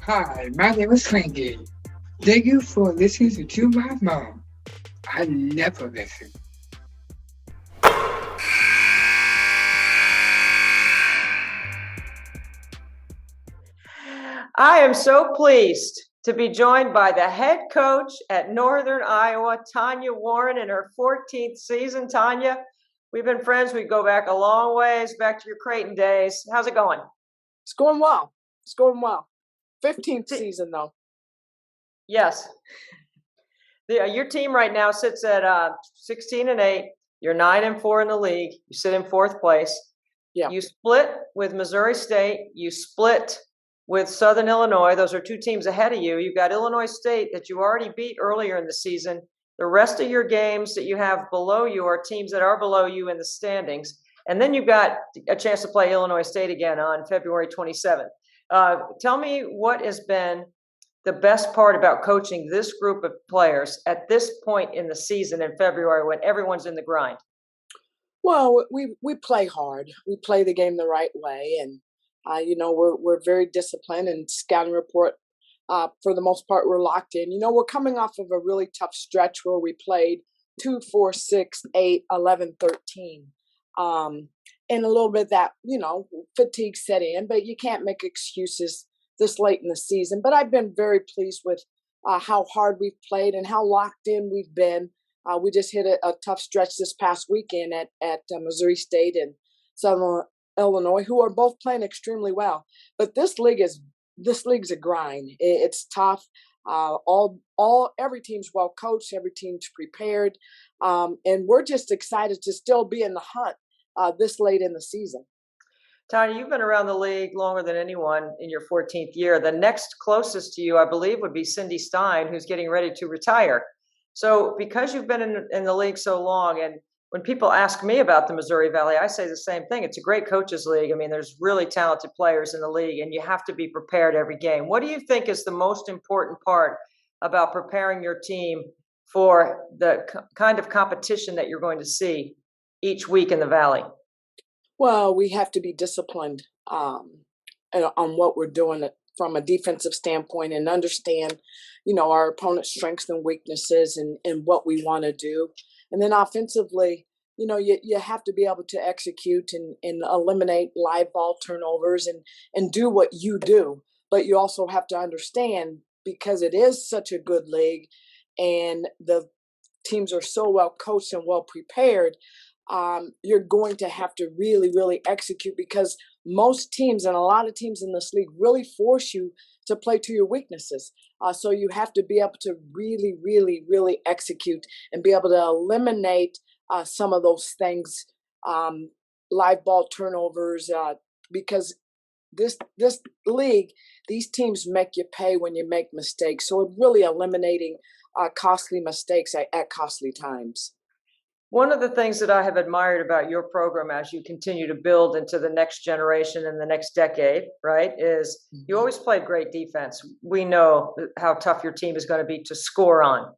Hi, my name is Frankie. Thank you for listening to my mom. I never listen. I am so pleased to be joined by the head coach at Northern Iowa, Tanya Warren, in her 14th season. Tanya, we've been friends. We go back a long ways, back to your Creighton days. How's it going? It's going well. It's going well. 15th season, though. Yes. Your team right now sits at 16-8. You're 9-4 in the league. You sit in fourth place. Yeah. You split with Missouri State. You split with Southern Illinois. Those are two teams ahead of you. You've got Illinois State that you already beat earlier in the season. The rest of your games that you have below you are teams that are below you in the standings. And then you've got a chance to play Illinois State again on February 27th. Tell me what has been the best part about coaching this group of players at this point in the season in February when everyone's in the grind. Well, we play hard. We play the game the right way, and we're very disciplined. And scouting report, for the most part, we're locked in. We're coming off of a really tough stretch where we played 2, 4, 6, 8, 11, 13. And a little bit of that, fatigue set in, but you can't make excuses this late in the season. But I've been very pleased with how hard we've played and how locked in we've been. We just hit a tough stretch this past weekend at Missouri State and Southern Illinois, who are both playing extremely well. But this league's a grind. It's tough. Every team's well coached. Every team's prepared, and we're just excited to still be in the hunt this late in the season. Tanya, you've been around the league longer than anyone in your 14th year. The next closest to you, I believe, would be Cindy Stein, who's getting ready to retire. So because you've been in the league so long, and when people ask me about the Missouri Valley, I say the same thing. It's a great coaches league. I mean, there's really talented players in the league, and you have to be prepared every game. What do you think is the most important part about preparing your team for the kind of competition that you're going to see each week in the Valley? Well, we have to be disciplined on what we're doing from a defensive standpoint and understand, our opponent's strengths and weaknesses and what we want to do. And then offensively, you have to be able to execute and eliminate live ball turnovers and do what you do. But you also have to understand, because it is such a good league and the teams are so well coached and well prepared, you're going to have to really, really execute, because most teams and a lot of teams in this league really force you to play to your weaknesses. So you have to be able to really, really, really execute and be able to eliminate some of those things, live ball turnovers, because this league, these teams make you pay when you make mistakes. So really eliminating costly mistakes at costly times. One of the things that I have admired about your program as you continue to build into the next generation and the next decade, right, is you always played great defense. We know how tough your team is going to be to score on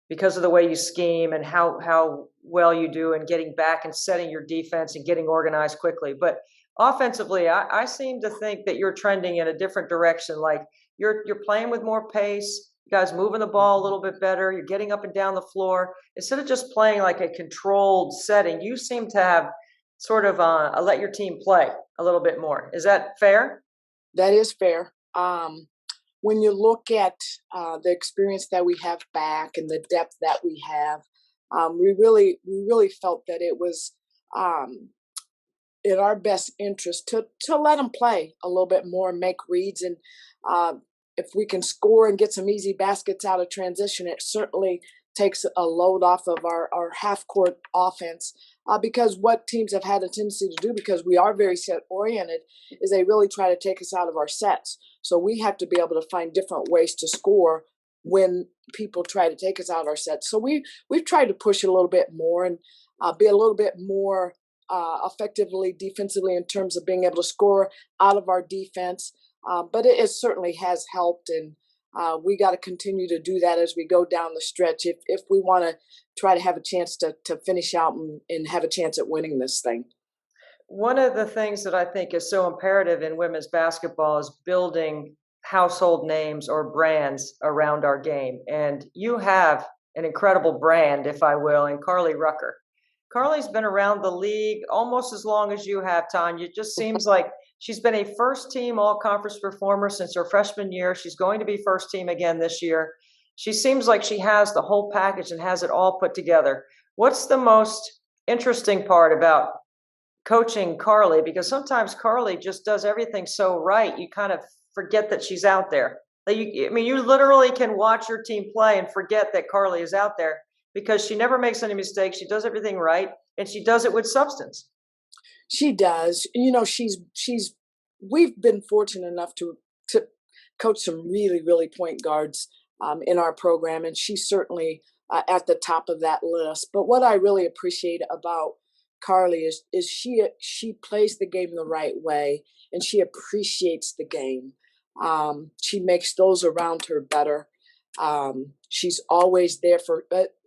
because of the way you scheme and how well you do in getting back and setting your defense and getting organized quickly. But offensively, I seem to think that you're trending in a different direction. Like you're playing with more pace. You guys moving the ball a little bit better. You're getting up and down the floor. Instead of just playing like a controlled setting, you seem to have sort of let your team play a little bit more. Is that fair? That is fair. When you look at the experience that we have back and the depth that we have, we really felt that it was in our best interest to let them play a little bit more and make reads. And if we can score and get some easy baskets out of transition, it certainly takes a load off of our half-court offense, because what teams have had a tendency to do, because we are very set-oriented, is they really try to take us out of our sets. So we have to be able to find different ways to score when people try to take us out of our sets. So we've tried to push it a little bit more and be a little bit more effectively defensively in terms of being able to score out of our defense. But it certainly has helped, and we got to continue to do that as we go down the stretch if we want to try to have a chance to finish out and have a chance at winning this thing. One of the things that I think is so imperative in women's basketball is building household names or brands around our game. And you have an incredible brand, if I will, in Karli Rucker. Karli's been around the league almost as long as you have, Tanya. It just seems like she's been a first team all conference performer since her freshman year. She's going to be first team again this year. She seems like she has the whole package and has it all put together. What's the most interesting part about coaching Karli? Because sometimes Karli just does everything so right, you kind of forget that she's out there. You literally can watch your team play and forget that Karli is out there because she never makes any mistakes. She does everything right, and she does it with substance. She does. We've been fortunate enough to coach some really, really point guards in our program, and she's certainly at the top of that list. But what I really appreciate about Karli is she plays the game the right way, and she appreciates the game. She makes those around her better. She's always there for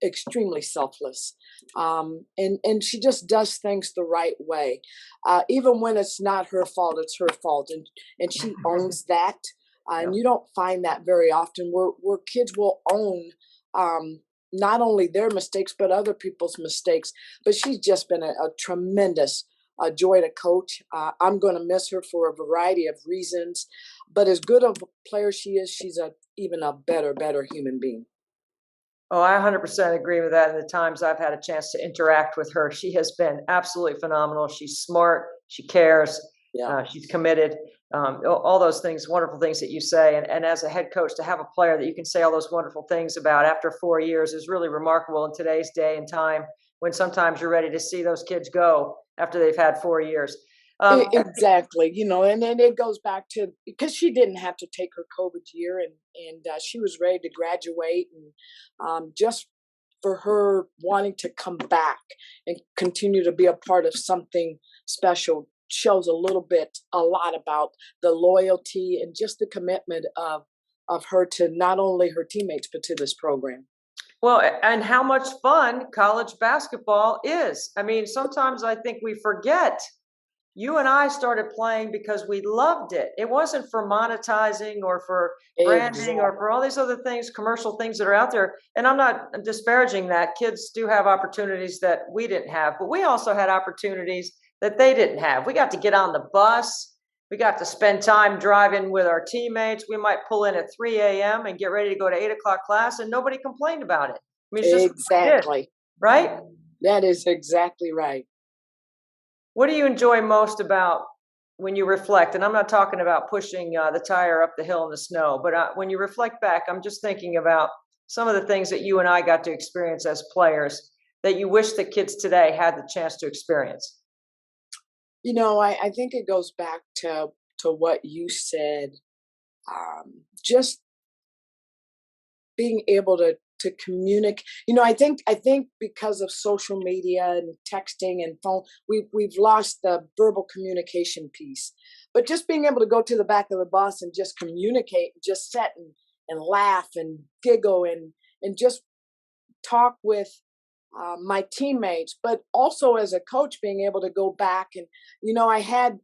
extremely selfless. And she just does things the right way. Even when it's not her fault, it's her fault. And she owns that. And you don't find that very often where kids will own not only their mistakes, but other people's mistakes. But she's just been a tremendous joy to coach. I'm going to miss her for a variety of reasons. But as good of a player she is, she's even a better human being. Oh, I 100% agree with that. In the times I've had a chance to interact with her, she has been absolutely phenomenal. She's smart. She cares. She's committed. All those things, wonderful things that you say. And as a head coach, to have a player that you can say all those wonderful things about after 4 years is really remarkable in today's day and time when sometimes you're ready to see those kids go after they've had 4 years. Exactly. And then it goes back to, because she didn't have to take her COVID year and she was ready to graduate, and just for her wanting to come back and continue to be a part of something special shows a lot about the loyalty and just the commitment of her to not only her teammates, but to this program. Well, and how much fun college basketball is. I mean, sometimes I think we forget. You and I started playing because we loved it. It wasn't for monetizing or for branding or for all these other things, commercial things that are out there. And I'm not disparaging that. Kids do have opportunities that we didn't have, but we also had opportunities that they didn't have. We got to get on the bus. We got to spend time driving with our teammates. We might pull in at 3 a.m. and get ready to go to 8 o'clock class, and nobody complained about it. I mean, it's just exactly right. That is exactly right. What do you enjoy most about when you reflect? And I'm not talking about pushing the tire up the hill in the snow, but when you reflect back, I'm just thinking about some of the things that you and I got to experience as players that you wish the kids today had the chance to experience. I think it goes back to what you said. Just being able to communicate. I think because of social media and texting and phone, we've lost the verbal communication piece. But just being able to go to the back of the bus and just communicate, just sit and laugh and giggle and just talk with my teammates, but also as a coach, being able to go back and, I had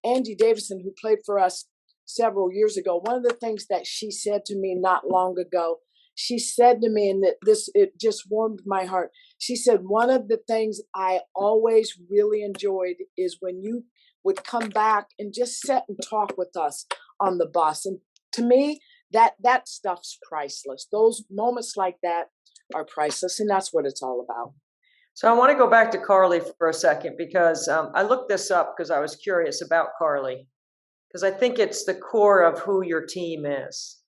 Angie Davison, who played for us several years ago. One of the things that she said to me not long ago, she said to me, and it just warmed my heart. She said, one of the things I always really enjoyed is when you would come back and just sit and talk with us on the bus. And to me, that stuff's priceless. Those moments like that are priceless, and that's what it's all about. So I want to go back to Karli for a second, because I looked this up because I was curious about Karli, because I think it's the core of who your team is,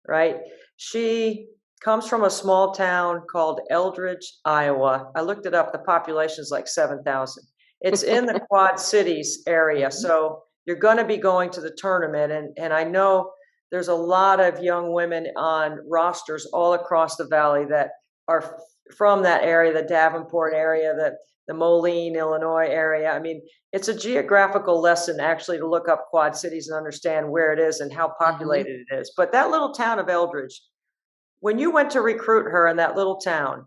right? She comes from a small town called Eldridge, Iowa. I looked it up. The population is like 7,000. It's in the Quad Cities area. So you're going to be going to the tournament. And I know there's a lot of young women on rosters all across the valley that are from that area, the Davenport area, the Moline, Illinois area. I mean, it's a geographical lesson actually to look up Quad Cities and understand where it is and how populated it is. But that little town of Eldridge, when you went to recruit her in that little town,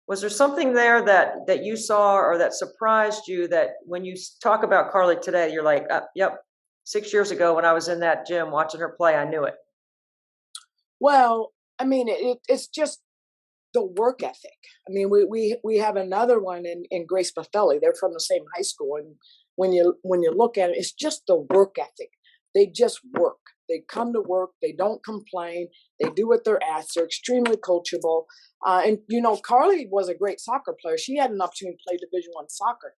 was there something there that you saw or that surprised you, that when you talk about Karli today, you're like, yep, 6 years ago when I was in that gym watching her play, I knew it. Well, I mean, it's just the work ethic. I mean, we have another one in Grace Buffelli. They're from the same high school, and when you look at it, it's just the work ethic. They just work. They come to work. They don't complain. They do what they're asked. They're extremely coachable. And you know, Karli was a great soccer player. She had an opportunity to play Division I soccer.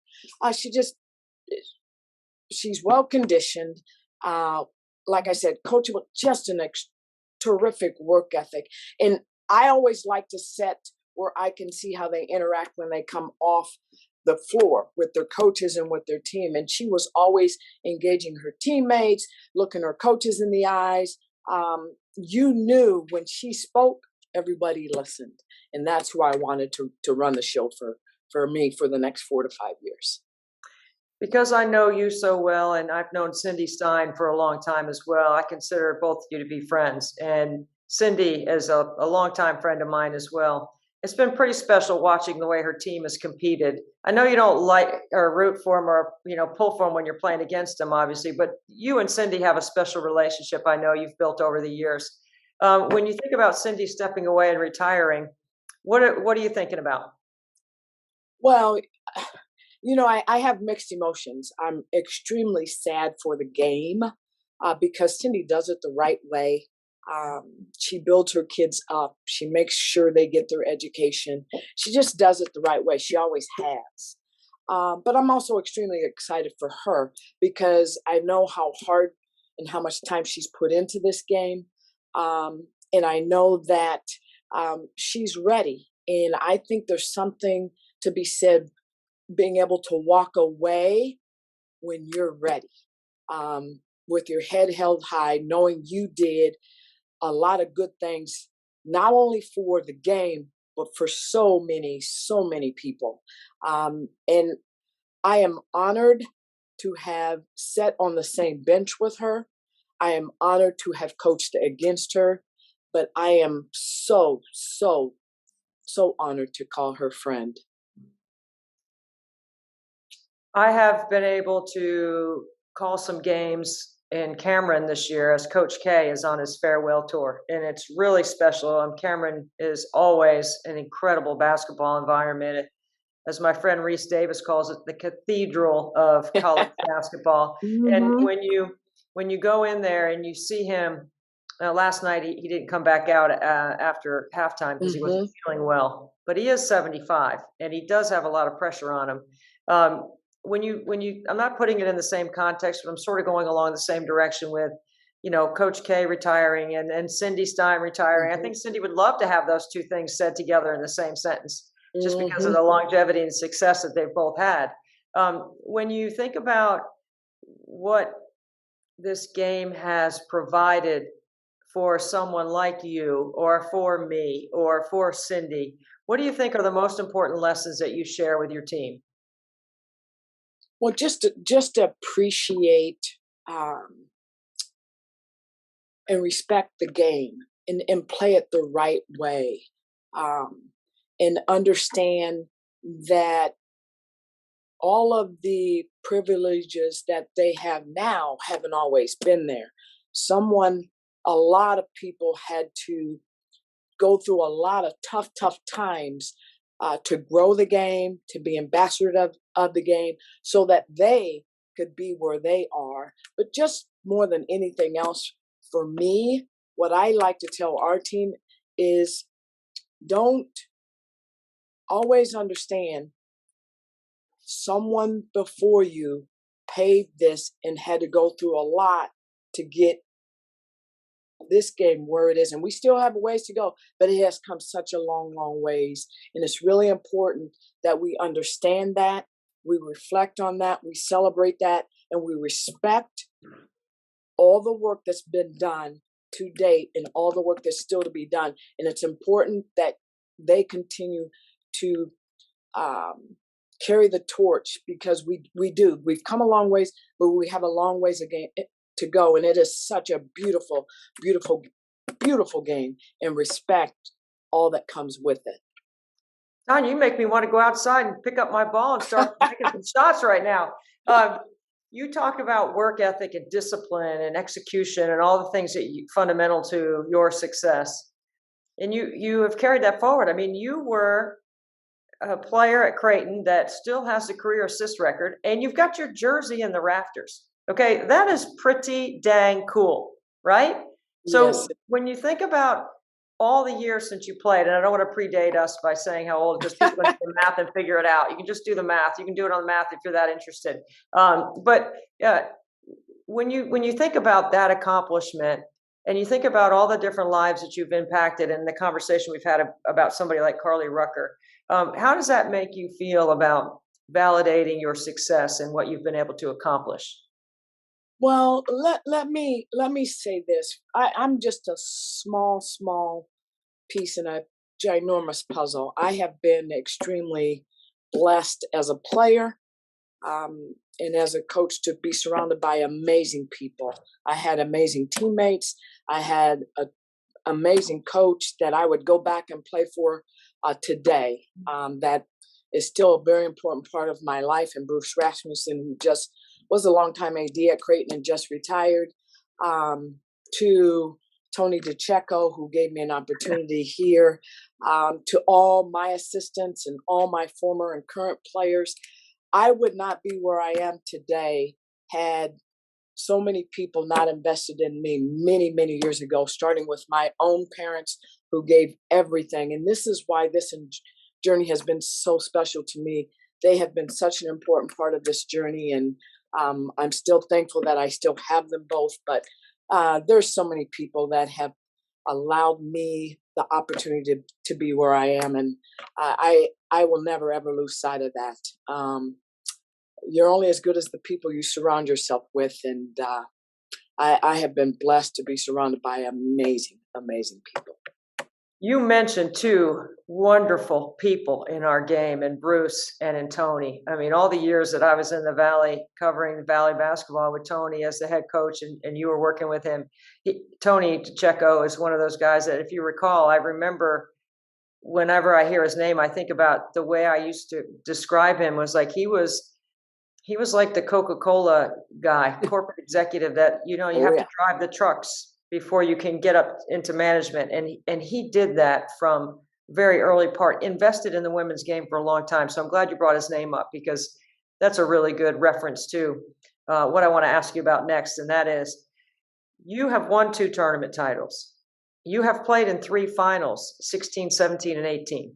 She's well conditioned. Like I said, coachable. Just an terrific work ethic. And I always like to set where I can see how they interact when they come off the floor with their coaches and with their team. And she was always engaging her teammates, looking her coaches in the eyes. You knew when she spoke, everybody listened. And that's who I wanted to run the show for me for the next 4 to 5 years. Because I know you so well, and I've known Cindy Stein for a long time as well, I consider both of you to be friends. And Cindy is a longtime friend of mine as well. It's been pretty special watching the way her team has competed. I know you don't like or root for them or pull for them when you're playing against them, obviously, but you and Cindy have a special relationship I know you've built over the years. When you think about Cindy stepping away and retiring, what are you thinking about? Well, I have mixed emotions. I'm extremely sad for the game because Cindy does it the right way. She builds her kids up. She makes sure they get their education. She just does it the right way. She always has. But I'm also extremely excited for her because I know how hard and how much time she's put into this game. And I know that she's ready. And I think there's something to be said, being able to walk away when you're ready, with your head held high, knowing you did a lot of good things, not only for the game, but for so many people. And I am honored to have sat on the same bench with her. I am honored to have coached against her, but I am so honored to call her friend. I have been able to call some games in Cameron this year as Coach K is on his farewell tour, and it's really special. Cameron is always an incredible basketball environment. As my friend Reese Davis calls it, the cathedral of college basketball. Mm-hmm. And when you go in there and you see him, last night he didn't come back out after halftime because he wasn't feeling well, but he is 75 and he does have a lot of pressure on him. When you, I'm not putting it in the same context, but I'm sort of going along the same direction with, Coach K retiring and Cindy Stein retiring. I think Cindy would love to have those two things said together in the same sentence, just because of the longevity and success that they've both had. When you think about what this game has provided for someone like you or for me or for Cindy, what do you think are the most important lessons that you share with your team? Well, just to appreciate and respect the game and play it the right way, and understand that all of the privileges that they have now haven't always been there. A lot of people had to go through a lot of tough times to grow the game, to be ambassador of the game, so that they could be where they are. But just more than anything else, for me, what I like to tell our team is don't always understand someone before you paved this and had to go through a lot to get this game where it is, and we still have a ways to go, but it has come such a long ways. And it's really important that we understand that, we reflect on that, we celebrate that, and we respect all the work that's been done to date and all the work that's still to be done. And it's important that they continue to carry the torch, because we've come a long ways, but we have a long ways again to go, and it is such a beautiful game, and respect all that comes with it. Tanya, you make me want to go outside and pick up my ball and start making some shots right now. you talk about work ethic and discipline and execution and all the things that fundamental to your success. And you have carried that forward. I mean, you were a player at Creighton that still has a career assist record, and you've got your jersey in the rafters. Okay, that is pretty dang cool, right? So Yes. when you think about all the years since you played, and I don't want to predate us by saying how old, just people can do the math and figure it out. You can just do the math. You can do it on the math if you're that interested. But when you think about that accomplishment, and you think about all the different lives that you've impacted, and the conversation we've had about somebody like Karli Rucker, how does that make you feel about validating your success and what you've been able to accomplish? Well, let me say this. I'm just a small piece in a ginormous puzzle. I have been extremely blessed as a player, and as a coach to be surrounded by amazing people. I had amazing teammates. I had an amazing coach that I would go back and play for today. That is still a very important part of my life. And Bruce Rasmussen, who just was a longtime AD at Creighton and just retired, to Tony DeCecco, who gave me an opportunity here, to all my assistants and all my former and current players. I would not be where I am today had so many people not invested in me many years ago, starting with my own parents who gave everything. And this is why this journey has been so special to me. They have been such an important part of this journey, and I'm still thankful that I still have them both. But there's so many people that have allowed me the opportunity to be where I am, and I will never ever lose sight of that. You're only as good as the people you surround yourself with, and I have been blessed to be surrounded by amazing people. You mentioned two wonderful people in our game, in Bruce and in Tony. I mean, all the years that I was in the Valley covering the Valley basketball with Tony as the head coach, and you were working with him. Tony DeCecco is one of those guys that, if you recall, I remember whenever I hear his name, I think about the way I used to describe him was like he was like the Coca-Cola guy, corporate executive that, you have to drive the trucks before you can get up into management. And he did that from very early part, invested in the women's game for a long time. So I'm glad you brought his name up, because that's a really good reference to what I want to ask you about next. And that is, you have won 2 tournament titles. You have played in 3 finals, 16, 17, and 18.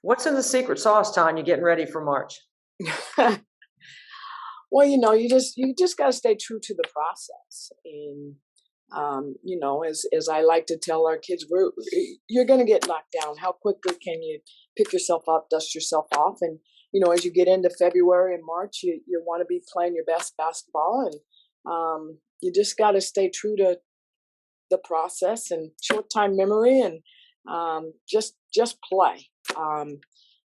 What's in the secret sauce, Tanya, getting ready for March? Well, you just got to stay true to the process. And as I like to tell our kids, you're going to get knocked down. How quickly can you pick yourself up, dust yourself off? And, as you get into February and March, you want to be playing your best basketball. And you just got to stay true to the process and short-time memory, and just play.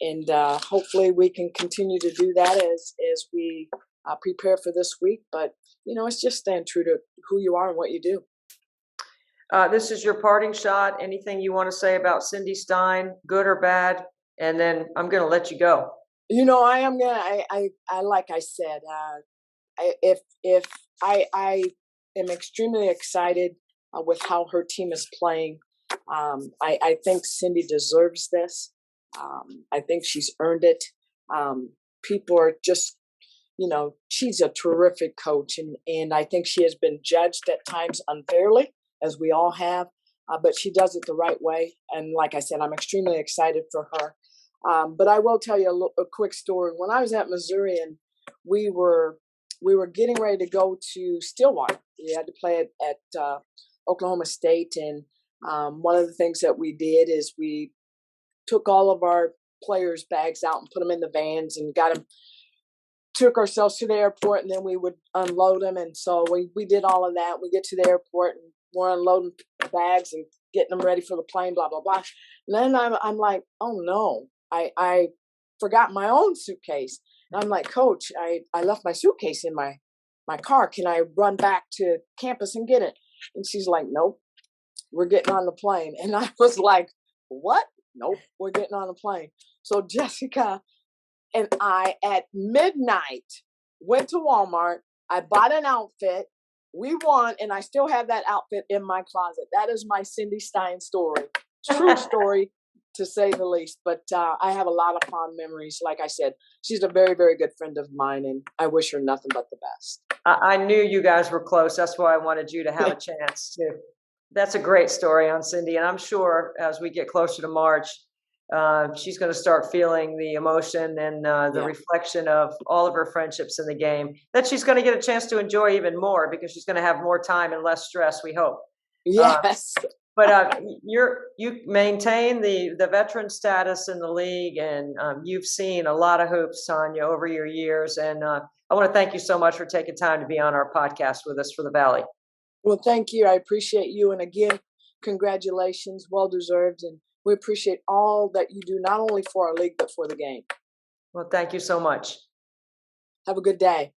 And hopefully we can continue to do that as we prepare for this week. But, it's just staying true to who you are and what you do. This is your parting shot. Anything you want to say about Cindy Stein, good or bad? And then I'm going to let you go. Like I said, I am extremely excited with how her team is playing. I think Cindy deserves this. I think she's earned it. People are just, she's a terrific coach, and I think she has been judged at times unfairly, as we all have, but she does it the right way. And like I said, I'm extremely excited for her. But I will tell you a quick story. When I was at Missouri, and we were getting ready to go to Stillwater, we had to play at Oklahoma State, and one of the things that we did is we took all of our players' bags out and put them in the vans and took ourselves to the airport, and then we would unload them. And so we did all of that. We get to the airport and we're unloading bags and getting them ready for the plane, blah, blah, blah. And then I'm like, oh no, I forgot my own suitcase. And I'm like, Coach, I left my suitcase in my car. Can I run back to campus and get it? And she's like, nope, we're getting on the plane. And I was like, what? Nope, we're getting on the plane. So Jessica and I, at midnight, went to Walmart. I bought an outfit. We won, and I still have that outfit in my closet. That is my Cindy Stein story. True story, to say the least. But I have a lot of fond memories. Like I said, she's a very, very good friend of mine, and I wish her nothing but the best. I knew you guys were close. That's why I wanted you to have a chance to. That's a great story on Cindy. And I'm sure as we get closer to March, she's going to start feeling the emotion and the reflection of all of her friendships in the game that she's going to get a chance to enjoy even more because she's going to have more time and less stress, we hope. Yes. But you maintain the veteran status in the league, and you've seen a lot of hoops, Tanya, over your years. And I want to thank you so much for taking time to be on our podcast with us for the Valley. Well, thank you. I appreciate you. And again, congratulations, well deserved. And we appreciate all that you do, not only for our league, but for the game. Well, thank you so much. Have a good day.